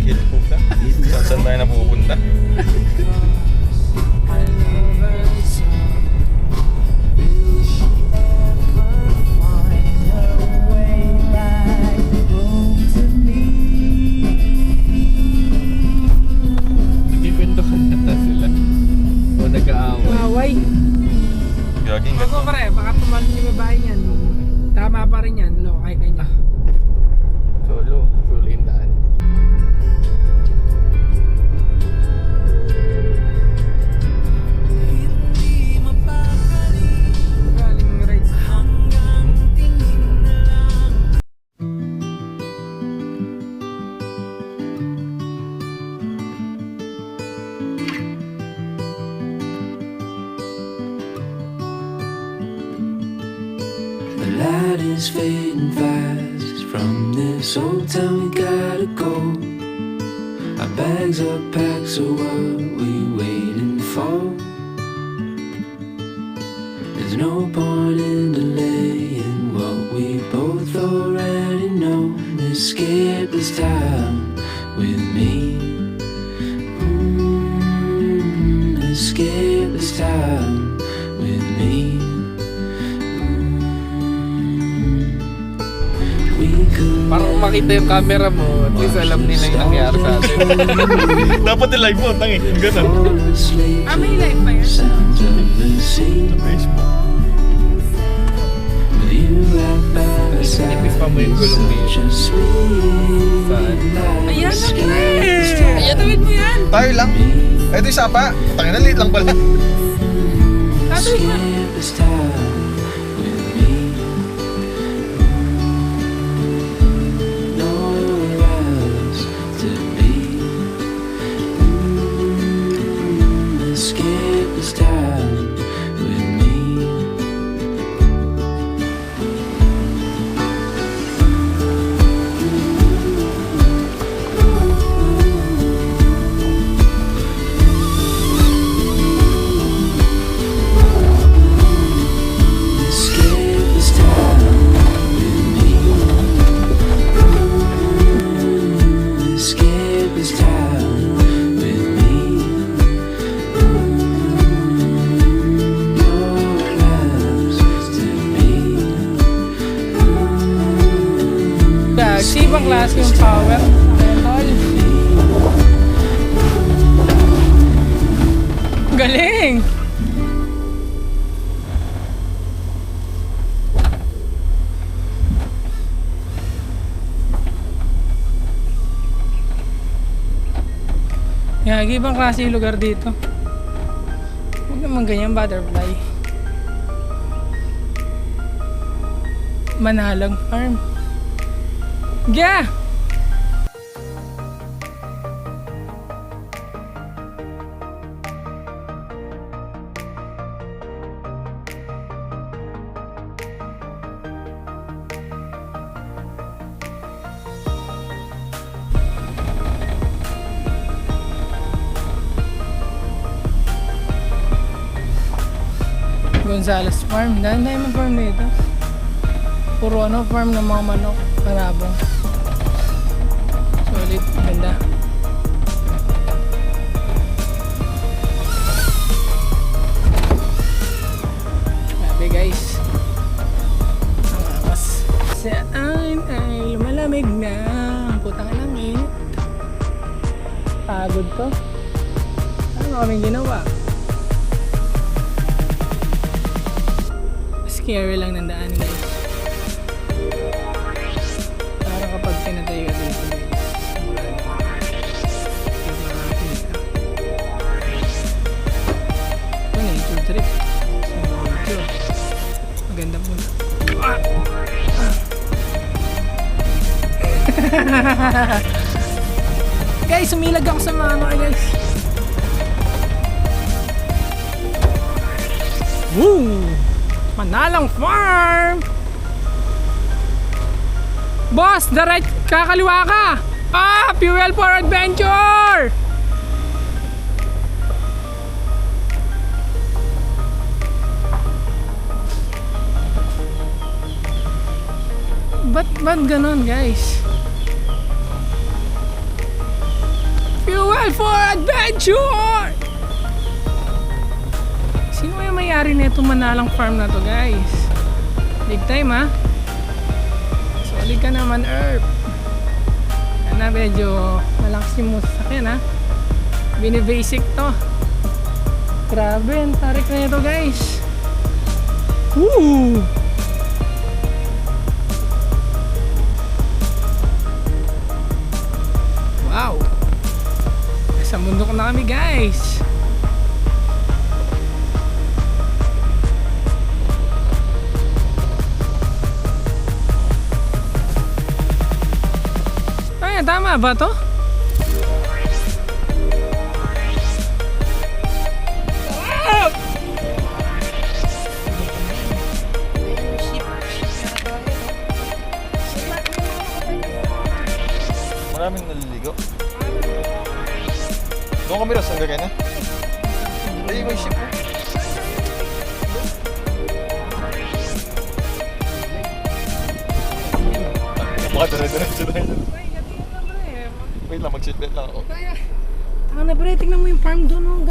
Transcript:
mag-hill puta. Saan tayo napupunta? Nagkikwentuhan nata sila. O nag-aaway. Away. Gaging Ako pare, baka tumalon yung babae niyan. Tama pa rin yan, no? Kahit kanya. Solo yung daan. Galing rides. The light is fading fast. From this old town we gotta go. Our bags are packed, so what we waiting for? There's no point in delaying what we both already know. Escape this time with me. Escape this time with me. Parang makita yung camera mo, at least alam nila yung nangyari sa atin. Dapat yung live mo, tangi. Ganun. Ah, may live pa yan? Sa Facebook. Nipis pa mo yung gulong dito. Saan? Ayan na pre! Ayan, tawid mo yan! Tayo lang. Ito yung sapa. Tangin na, late lang pala. Tawid mo! Escape this time with me. Escape this time with me. Escape this time with me. Ibang klase yung power. Tol. Galing! Yagi, ibang klase yung lugar dito. Huwag naman ganyan, butterfly. Manalang Farm. Yeah! Gonzales Farm. Dahil mo farm dito. Puro ano, farm ng mga manok. Parabong. Solid. Ganda. Grabe guys. Ang angas. Saan ay lumalamig na. Putang ilang init. Pagod to. Ano kaming ginawa? Scary lang ng daan guys. Para kapag pinatay ka dito guys. Ito na yung trip. So, maganda muna. Guys, sumilag ako sa mga guys. Woo! Manalang Farm! Boss, direct kakaliwa ka! Ah! Fuel for adventure! Ba't ganun guys? Call for adventure! Sino yung may-ari na itong Manalang farm na to, guys? Big time, ha? Solid ka naman, Erp. Yan na, medyo malakas yung sasakyan, ha? Bini-basic to. Grabe, ang tarik na ito, guys. Woo! Wow! Nasa bundok na kami, guys. Ay, tama ba to? Maraming naliligo. Doon kami rin, saan na? Ay, may ship mo. Baka dire-diretso na yun. Wait lang, mag-seatbelt lang ako. Tanga na, pre, tingnan mo yung farm doon. Oh.